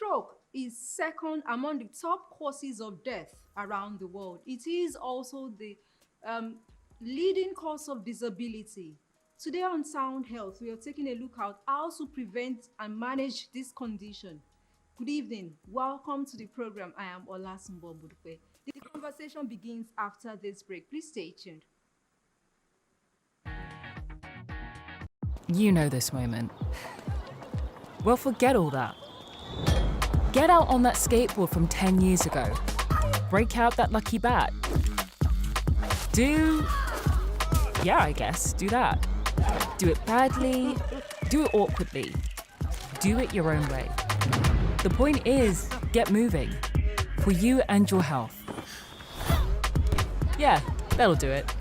Stroke is second among the top causes of death around the world. It is also the um, leading cause of disability. Today on Sound Health, we are taking a look at how to prevent and manage this condition. Good evening. Welcome to the program. I am Olasunbo Budukwe. The conversation begins after this break. Please stay tuned. You know this moment. Well, forget all that. Get out on that skateboard from 10 years ago. Break out that lucky bat. Do that. Do it badly, do it awkwardly. Do it your own way. The point is, get moving. For you and your health. Yeah, that'll do it.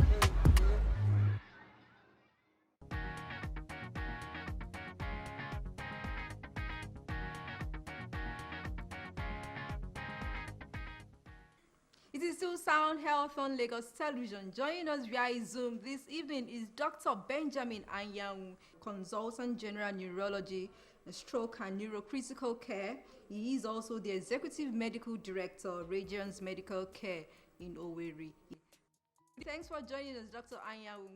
It is still Sound Health on Lagos Television. Joining us via Zoom this evening is Dr. Benjamin Anyanwu, Consultant General Neurology, Stroke and Neurocritical Care. He is also the Executive Medical Director, Regions Medical Care in Owerri. Thanks for joining us, Dr. Anyanwu.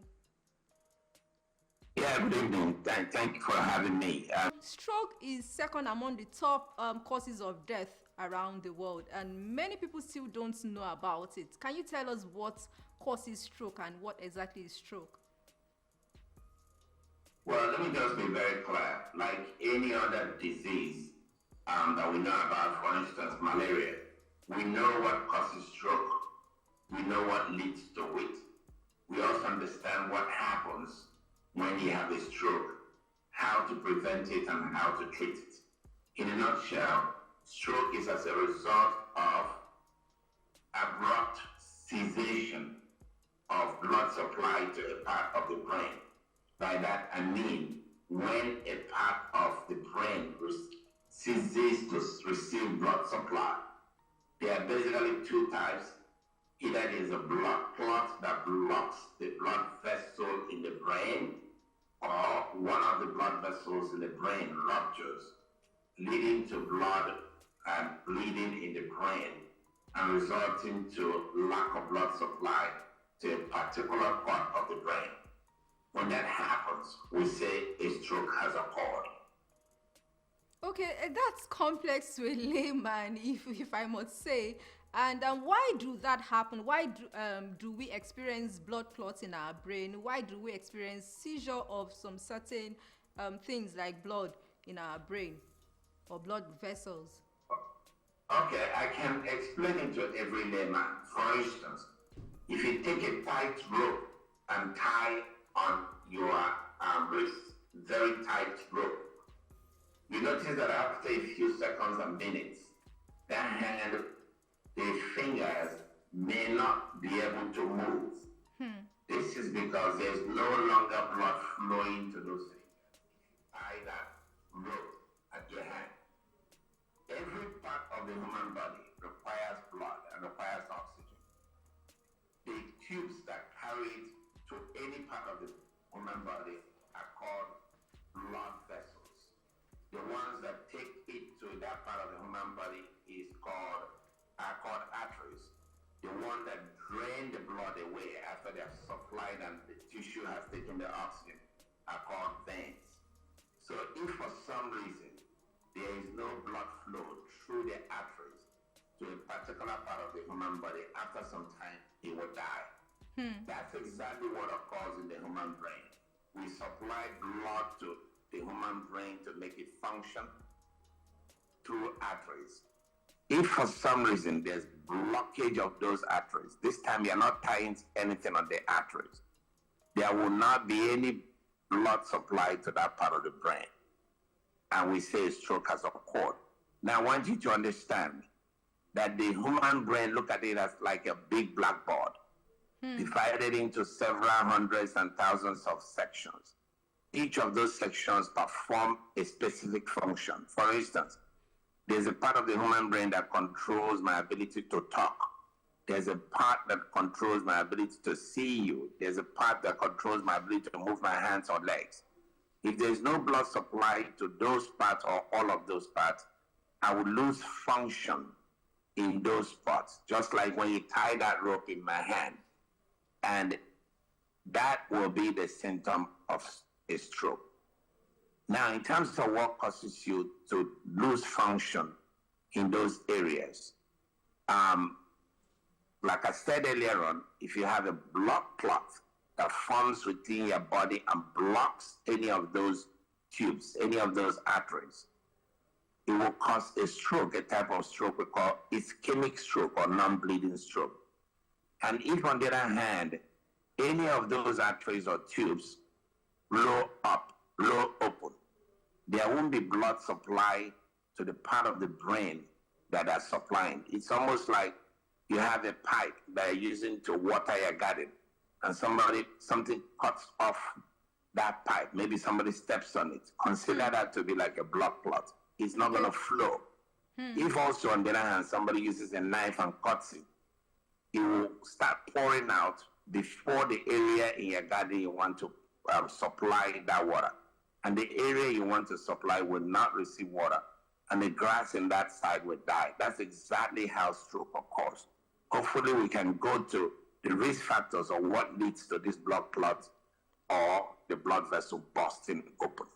Yeah, good evening. Thank you for having me. Stroke is second among the top causes of death around the world, and many people still don't know about it. Can you tell us what causes stroke and what exactly is stroke? Well, let me just be very clear. Like any other disease that we know about, for instance, malaria, we know what causes stroke. We know what leads to it. We also understand what happens when you have a stroke, how to prevent it and how to treat it. In a nutshell, stroke is as a result of abrupt cessation of blood supply to a part of the brain. By that I mean when a part of the brain ceases to receive blood supply. There are basically two types. Either there's a blood clot that blocks the blood vessel in the brain, or one of the blood vessels in the brain ruptures, leading to blood and bleeding in the brain and resulting to lack of blood supply to a particular part of the brain. When that happens, we say a stroke has occurred. Okay, that's complex to a layman, if I must say. And why do that happen? Why do we experience blood clots in our brain? Why do we experience seizure of some certain things like blood in our brain or blood vessels? Okay, I can explain it to every layman. For instance, if you take a tight rope and tie on your wrist, very tight rope, you notice that after a few seconds and minutes, the hand, the fingers may not be able to move. This is because there's no longer blood flowing to those fingers. Tie that rope at your hand. Every part of the human body requires blood and requires oxygen. The tubes that carry it to any part of the human body are called blood vessels. The ones that take it to that part of the human body are called arteries. The one that drain the blood away after they have supplied and the tissue has taken the oxygen are called veins. So if for some reason there is no blood flow through the arteries to a particular part of the human body, after some time, he will die. That's exactly what occurs in the human brain. We supply blood to the human brain to make it function through arteries. If for some reason there's blockage of those arteries, this time you're not tying anything on the arteries, there will not be any blood supply to that part of the brain. And we say a stroke has occurred. Now I want you to understand that the human brain, look at it as like a big blackboard, divided into several hundreds and thousands of sections. Each of those sections perform a specific function. For instance, there's a part of the human brain that controls my ability to talk. There's a part that controls my ability to see you. There's a part that controls my ability to move my hands or legs. If there's no blood supply to those parts or all of those parts, I would lose function in those spots, just like when you tie that rope in my hand. And that will be the symptom of a stroke. Now, in terms of what causes you to lose function in those areas, like I said earlier on, if you have a blood clot that forms within your body and blocks any of those tubes, any of those arteries, it will cause a stroke, a type of stroke we call ischemic stroke or non-bleeding stroke. And if, on the other hand, any of those arteries or tubes blow open, there won't be blood supply to the part of the brain that are supplying. It's almost like you have a pipe that you're using to water your garden, and something cuts off that pipe. Maybe somebody steps on it. Consider that to be like a blood clot. It's not going to flow. If also, on the other hand, somebody uses a knife and cuts it, it will start pouring out before the area in your garden you want to supply that water. And the area you want to supply will not receive water, and the grass in that side will die. That's exactly how stroke occurs. Hopefully we can go to the risk factors of what leads to this blood clot or the blood vessel busting open.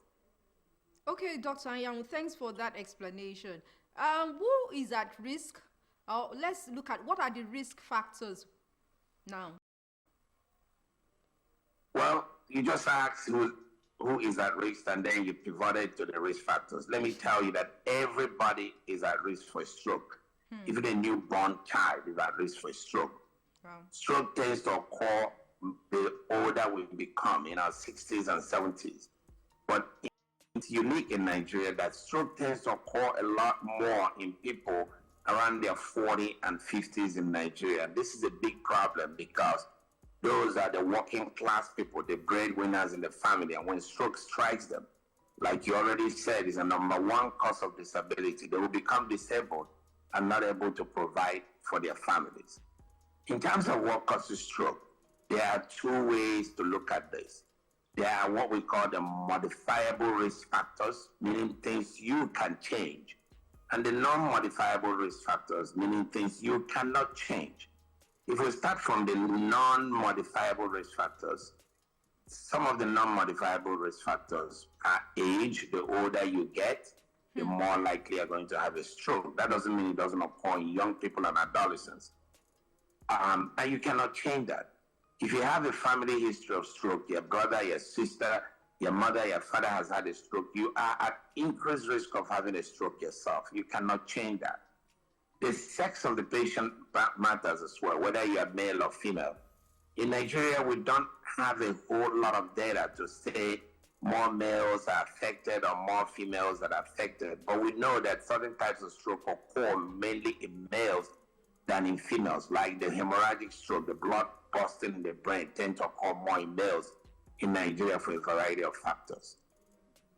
Okay, Dr. Anyanwu, thanks for that explanation. Who is at risk? Let's look at what are the risk factors now. Well, you just asked who is at risk, and then you pivoted to the risk factors. Let me tell you that everybody is at risk for a stroke. Even a newborn child is at risk for a stroke. Wow. Stroke tends to occur the older we become, in our 60s and 70s. But it's unique in Nigeria that stroke tends to occur a lot more in people around their 40 and 50s in Nigeria. This is a big problem because those are the working class people, the breadwinners in the family. And when stroke strikes them, like you already said, is a number one cause of disability. They will become disabled and not able to provide for their families. In terms of what causes stroke, there are two ways to look at this. There are what we call the modifiable risk factors, meaning things you can change, and the non-modifiable risk factors, meaning things you cannot change. If we start from the non-modifiable risk factors, some of the non-modifiable risk factors are age. The older you get, the more likely you're going to have a stroke. That doesn't mean it doesn't occur in young people and adolescents. And you cannot change that. If you have a family history of stroke, your brother, your sister, your mother, your father has had a stroke, you are at increased risk of having a stroke yourself. You cannot change that. The sex of the patient matters as well, whether you are male or female. In Nigeria, we don't have a whole lot of data to say more males are affected or more females that are affected, but we know that certain types of stroke occur mainly in males than in females, like the hemorrhagic stroke, the blood bursting in the brain, tend to occur more in males in Nigeria for a variety of factors.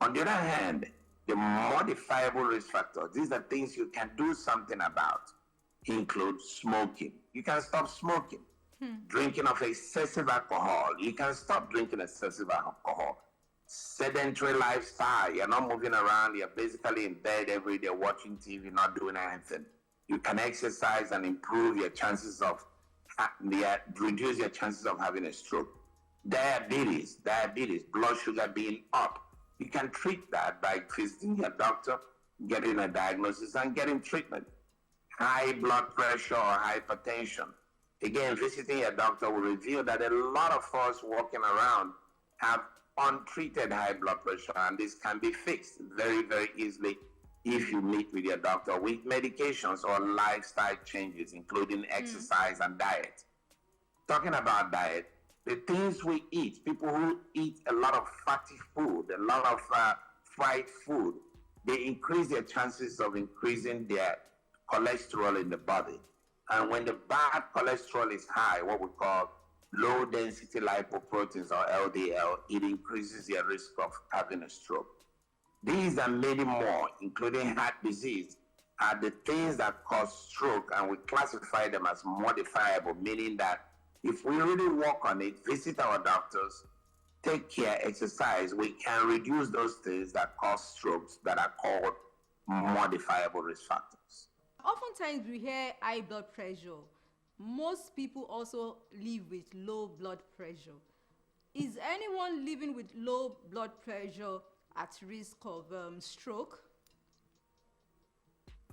On the other hand, the modifiable risk factors, these are things you can do something about, include smoking. You can stop smoking. Drinking of excessive alcohol, you can stop drinking excessive alcohol. Sedentary lifestyle, you're not moving around, you're basically in bed every day watching TV, not doing anything. You can exercise and improve your chances of, reduce your chances of having a stroke. Diabetes, blood sugar being up. You can treat that by visiting your doctor, getting a diagnosis, and getting treatment. High blood pressure or hypertension. Again, visiting your doctor will reveal that a lot of us walking around have untreated high blood pressure, and this can be fixed very, very easily if you meet with your doctor with medications or lifestyle changes, including exercise and diet. Talking about diet, the things we eat, people who eat a lot of fatty food, a lot of fried food, they increase their chances of increasing their cholesterol in the body. And when the bad cholesterol is high, what we call low density lipoproteins or LDL, it increases your risk of having a stroke. These and many more, including heart disease, are the things that cause stroke, and we classify them as modifiable, meaning that if we really work on it, visit our doctors, take care, exercise, we can reduce those things that cause strokes that are called modifiable risk factors. Oftentimes we hear high blood pressure. Most people also live with low blood pressure. Is anyone living with low blood pressure at risk of stroke?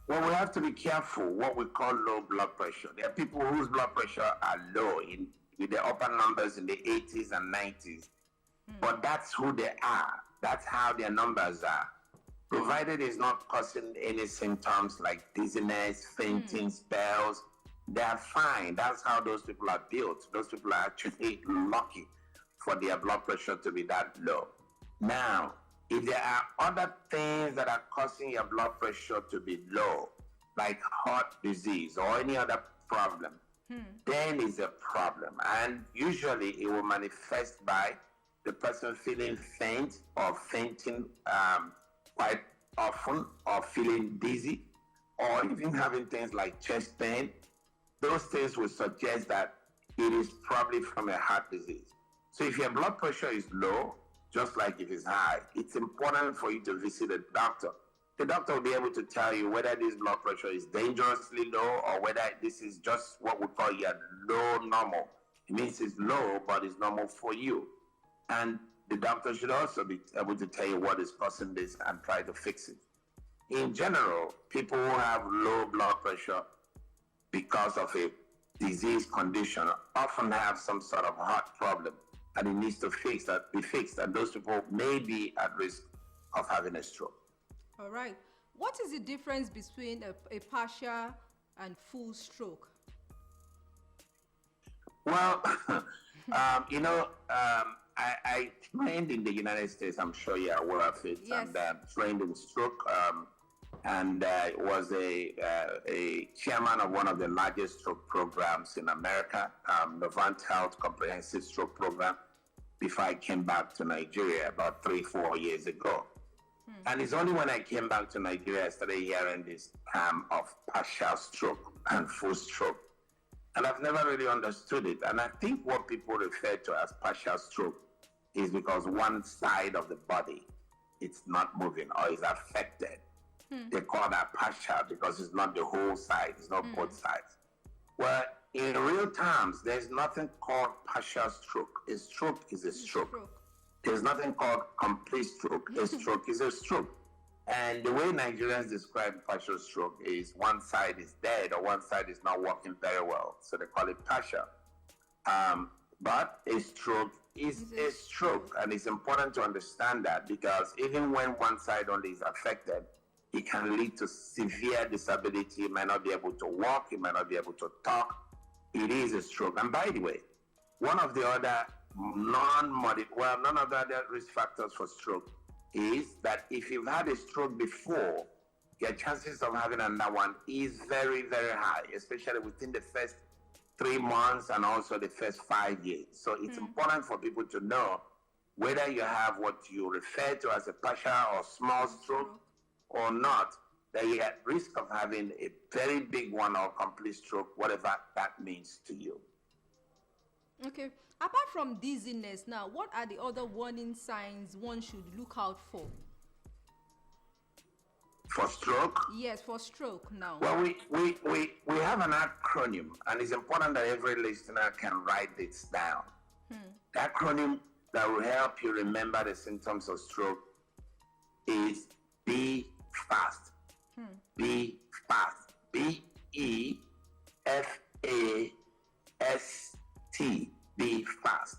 Well, we have to be careful what we call low blood pressure. There are people whose blood pressure are low with the upper numbers in the 80s and 90s. But that's who they are. That's how their numbers are. Provided it's not causing any symptoms like dizziness, fainting spells, they are fine. That's how those people are built. Those people are actually lucky for their blood pressure to be that low. Now, if there are other things that are causing your blood pressure to be low, like heart disease or any other problem, then it's a problem. And usually it will manifest by the person feeling faint or fainting quite often, or feeling dizzy, or even having things like chest pain. Those things will suggest that it is probably from a heart disease. So if your blood pressure is low, just like if it's high, it's important for you to visit a doctor. The doctor will be able to tell you whether this blood pressure is dangerously low or whether this is just what we call your low normal. It means it's low, but it's normal for you. And the doctor should also be able to tell you what is causing this and try to fix it. In general, people who have low blood pressure because of a disease condition often have some sort of heart problem, and it needs to be fixed, and those people may be at risk of having a stroke. All right. What is the difference between a partial and full stroke? Well, I trained in the United States. I'm sure you're aware of it. Yes. And trained in stroke, and was a chairman of one of the largest stroke programs in America, the B.E.F.A.S.T Comprehensive Stroke Program, before I came back to Nigeria about 3-4 years ago. And it's only when I came back to Nigeria I started hearing this term of partial stroke and full stroke. And I've never really understood it. And I think what people refer to as partial stroke is because one side of the body it's not moving or is affected. They call that partial because it's not the whole side, it's not both sides. Well, in real terms, there's nothing called partial stroke. A stroke is a stroke. There's nothing called complete stroke. A stroke is a stroke. And the way Nigerians describe partial stroke is one side is dead or one side is not working very well. So they call it partial. But a stroke is a stroke. And it's important to understand that because even when one side only is affected, it can lead to severe disability. You might not be able to walk. You might not be able to talk. It is a stroke. And by the way, one of the other none of the other risk factors for stroke is that if you've had a stroke before, your chances of having another one is very, very high, especially within the first 3 months and also the first 5 years. So it's important for people to know whether you have what you refer to as a partial or small stroke or not, that you're at risk of having a very big one or complete stroke, whatever that means to you. Okay. Apart from dizziness, now, what are the other warning signs one should look out for? For stroke? Yes, for stroke now. Well, we have an acronym, and it's important that every listener can write this down. The acronym that will help you remember the symptoms of stroke is B.E.F.A.S.T. B.E.F.A.S.T. B.E.F.A.S.T. B.E.F.A.S.T.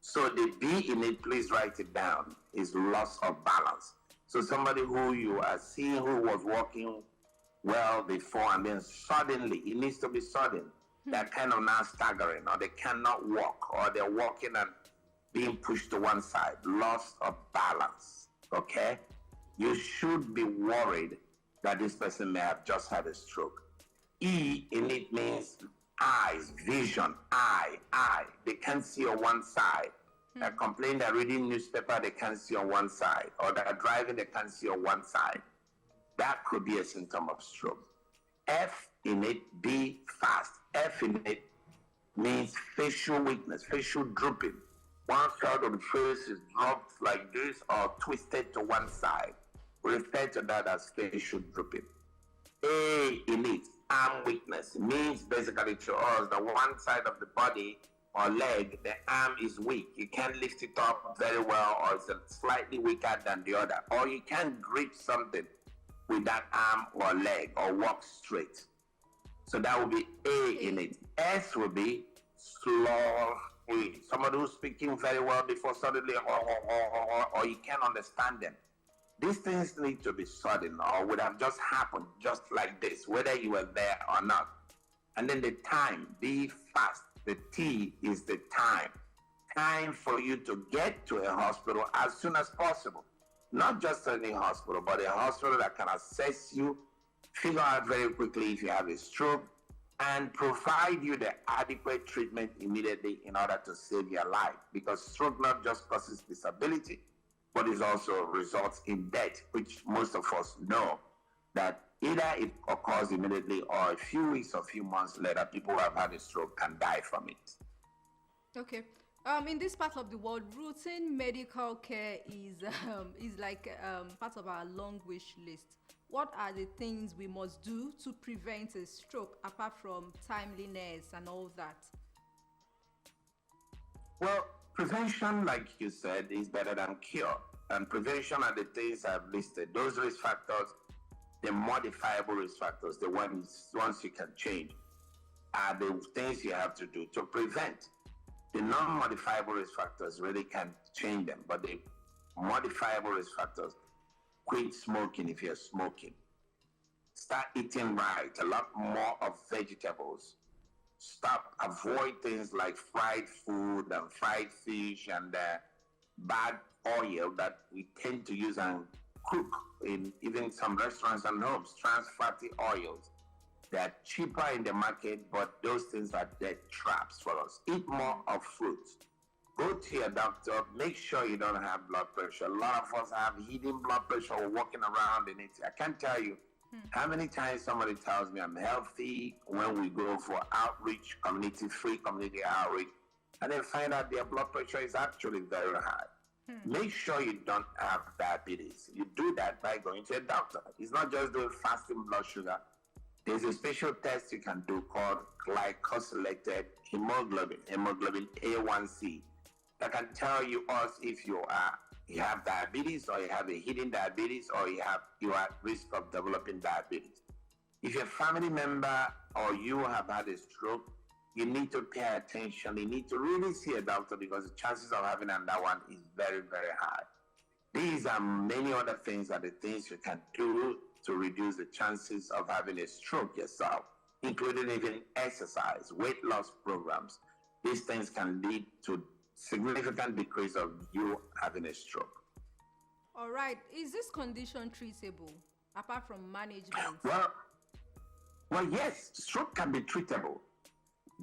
So the B in it, please write it down, is loss of balance. So somebody who you are seeing who was walking well before and then suddenly, it needs to be sudden, they're kind of now staggering or they cannot walk or they're walking and being pushed to one side, loss of balance, okay? You should be worried that this person may have just had a stroke. E in it means eyes, vision, eye. They can't see on one side. They're complaining they're reading newspaper, they can't see on one side. Or they're driving, they can't see on one side. That could be a symptom of stroke. F in it, B.E.F.A.S.T. F in it means facial weakness, facial drooping. One side of the face is dropped like this or twisted to one side. We refer to that as facial drooping. A in it, arm weakness, means basically to us the one side of the body or leg, the arm is weak. You can't lift it up very well, or it's slightly weaker than the other, or you can't grip something with that arm or leg or walk straight. So that would be A in it. S would be slowly. Somebody who's speaking very well before suddenly, or you can't understand them. These things need to be sudden or would have just happened just like this, whether you were there or not. And then the time, be fast. The T is the time. Time for you to get to a hospital as soon as possible. Not just any hospital, but a hospital that can assess you, figure out very quickly if you have a stroke, and provide you the adequate treatment immediately in order to save your life. Because stroke not just causes disability, but it also results in death, which most of us know that either it occurs immediately or a few weeks or a few months later, people who have had a stroke can die from it. Okay. In this part of the world, routine medical care is like part of our long wish list. What are the things we must do to prevent a stroke apart from timeliness and all that? Well, prevention, like you said, is better than cure. And prevention are the things I've listed. Those risk factors, the modifiable risk factors, the ones you can change, are the things you have to do to prevent. The non-modifiable risk factors really can't change them, but the modifiable risk factors, quit smoking if you're smoking. Start eating right, a lot more of vegetables. Avoid things like fried food and fried fish and bad oil that we tend to use and cook in even some restaurants and homes, trans fatty oils. They're cheaper in the market, but those things are dead traps for us. Eat more of fruits. Go to your doctor. Make sure you don't have blood pressure. A lot of us have hidden blood pressure or walking around in it. I can't tell you how many times somebody tells me I'm healthy when we go for outreach, community outreach, and then find out their blood pressure is actually very high. Make sure you don't have diabetes. You do that by going to a doctor. It's not just doing fasting blood sugar. There's a special test you can do called glycosylated hemoglobin A1C, that can tell you if you have diabetes, or you have a hidden diabetes, or you are at risk of developing diabetes. If your family member or you have had a stroke, you need to pay attention. You need to really see a doctor, because the chances of having another one is very, very high. These are many other things are the things you can do to reduce the chances of having a stroke yourself, including even exercise, weight loss programs. These things can lead to significant decrease of you having a stroke. All right. Is this condition treatable apart from management? Well, yes, stroke can be treatable,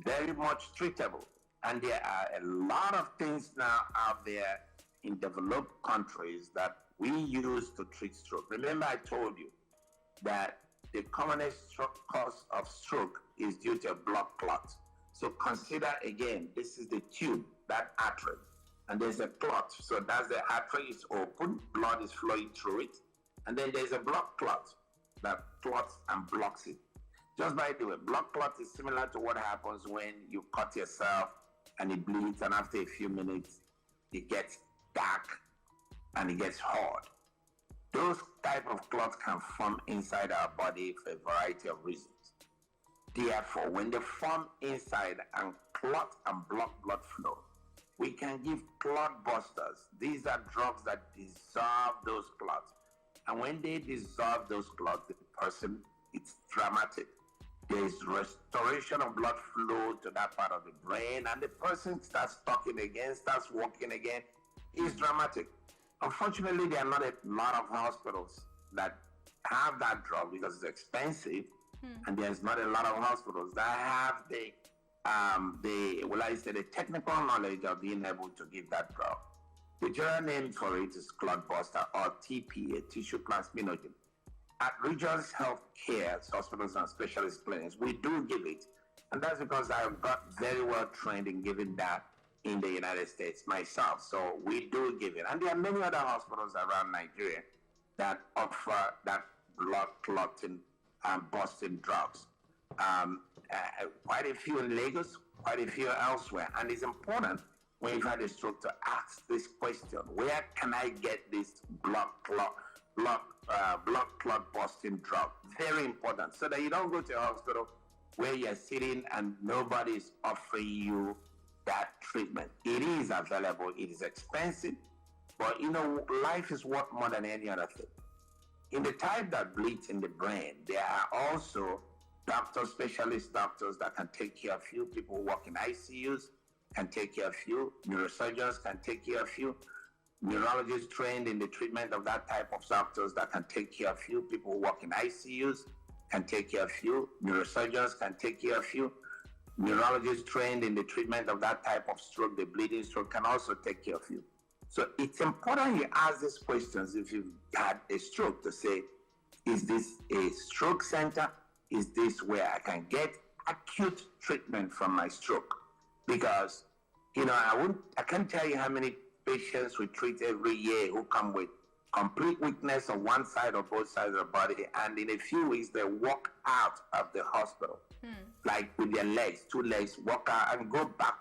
very much treatable. And there are a lot of things now out there in developed countries that we use to treat stroke. Remember, I told you that the commonest cause of stroke is due to a blood clot. So consider again, this is the tube, that artery, and there's a clot. So that's the artery is open, blood is flowing through it, and then there's a blood clot that clots and blocks it. Just by the way, blood clot is similar to what happens when you cut yourself and it bleeds, and after a few minutes, it gets dark and it gets hard. Those type of clots can form inside our body for a variety of reasons. Therefore, when they form inside and clot and block blood flow, we can give clot busters. These are drugs that dissolve those clots. And when they dissolve those clots, the person, it's dramatic. There's restoration of blood flow to that part of the brain, and the person starts talking again, starts walking again. It's dramatic. Unfortunately, there are not a lot of hospitals that have that drug because it's expensive, and there's not a lot of hospitals that have the technical knowledge of being able to give that drug. The general name for it is clot buster, or TPA, tissue plasminogen. At Regions Healthcare hospitals and specialist clinics, we do give it, and that's because I've got very well trained in giving that in the United States myself. So we do give it, and there are many other hospitals around Nigeria that offer that blood clotting and busting drugs. Quite a few in Lagos, quite a few elsewhere. And it's important when you've had a stroke to ask this question: where can I get this blood clot busting drug? Very important, so that you don't go to a hospital where you're sitting and nobody's offering you that treatment. It is available, it is expensive, but life is worth more than any other thing. In the type that bleeds in the brain, there are also doctors, specialist doctors that can take care of you. People who work in ICUs can take care of you. Neurosurgeons can take care of you. Neurologists trained in the treatment of that type of doctors that can take care of you. People who work in ICUs can take care of you. Neurosurgeons can take care of you. Neurologists trained in the treatment of that type of stroke, the bleeding stroke, can also take care of you. So it's important you ask these questions if you've had a stroke, to say, is this a stroke center? Is this where I can get acute treatment from my stroke? Because, I can't tell you how many patients we treat every year who come with complete weakness on one side or both sides of the body, and in a few weeks they walk out of the hospital, like with their legs, 2 legs, walk out and go back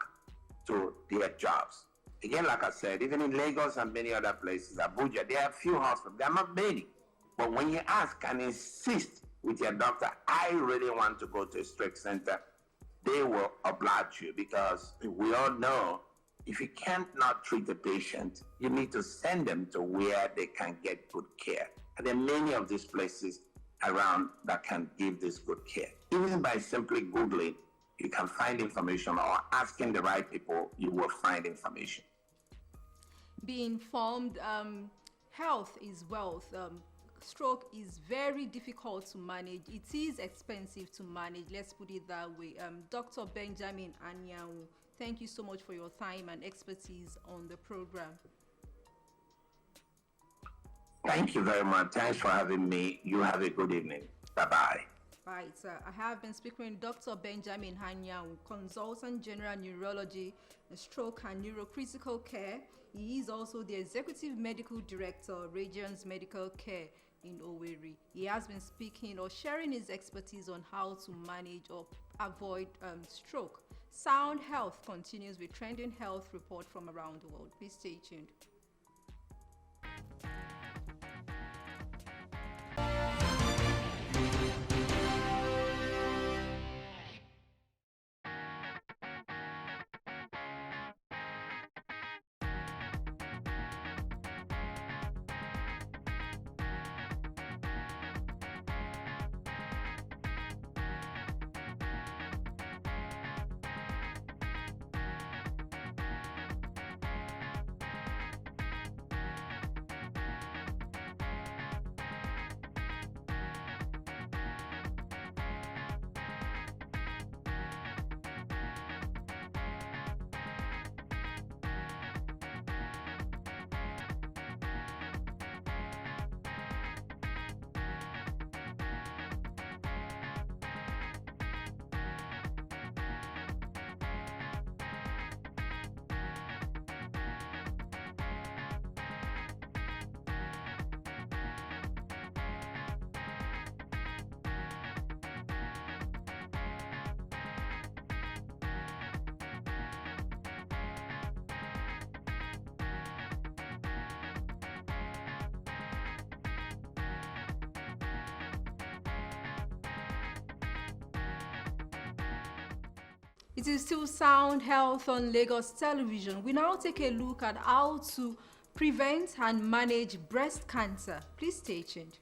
to their jobs. Again, like I said, even in Lagos and many other places, Abuja, there are few hospitals. There are not many. But when you ask and insist with your doctor, I really want to go to a stroke center, they will oblige you, because we all know if you can't not treat the patient, you need to send them to where they can get good care. And there are many of these places around that can give this good care. Even by simply Googling, you can find information, or asking the right people, you will find information. Be informed. Health is wealth. Stroke is very difficult to manage. It is expensive to manage. Let's put it that way. Dr. Benjamin Anyanwu, thank you so much for your time and expertise on the program. Thank you very much. Thanks for having me. You have a good evening. Bye-bye. Right, I have been speaking with Dr. Benjamin Anyanwu, Consultant General Neurology, Stroke and Neurocritical Care. He is also the Executive Medical Director, Radiance Medical Care in Owerri. He has been speaking or sharing his expertise on how to manage or avoid stroke. Sound Health continues with trending health report from around the world. Please stay tuned. It is still Sound Health on Lagos Television. We now take a look at how to prevent and manage breast cancer. Please stay tuned.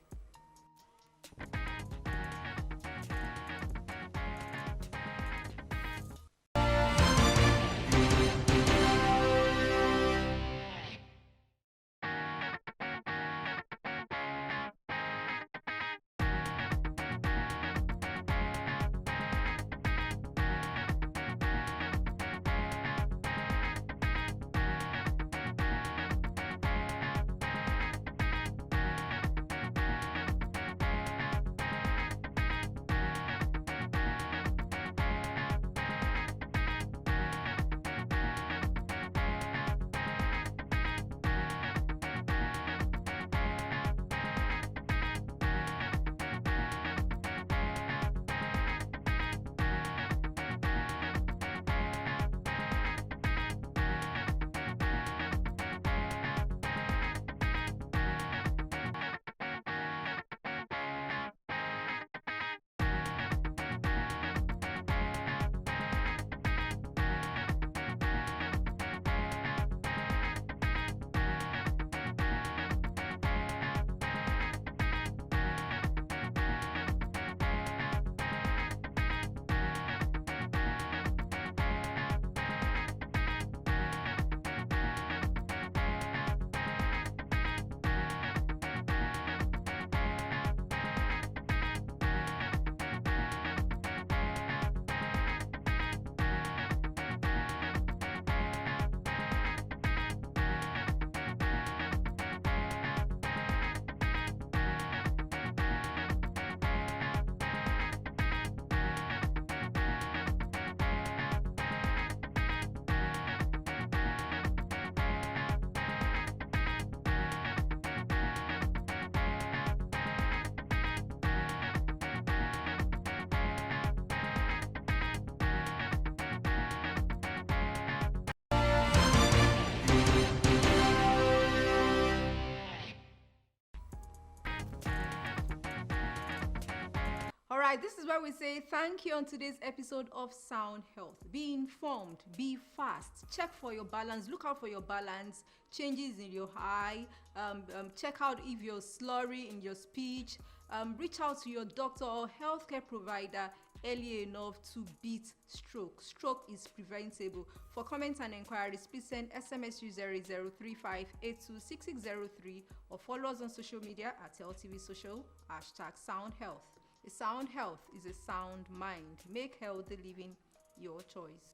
right, this is where we say thank you on today's episode of Sound Health. Be informed, be fast, check for your balance, look out for your balance, changes in your eye, check out if you're slurry in your speech, reach out to your doctor or healthcare provider early enough to beat stroke. Stroke is preventable. For comments and inquiries, please send SMS to 0035826603 or follow us on social media at LTV Social, #Sound Health. A sound health is a sound mind. Make healthy living your choice.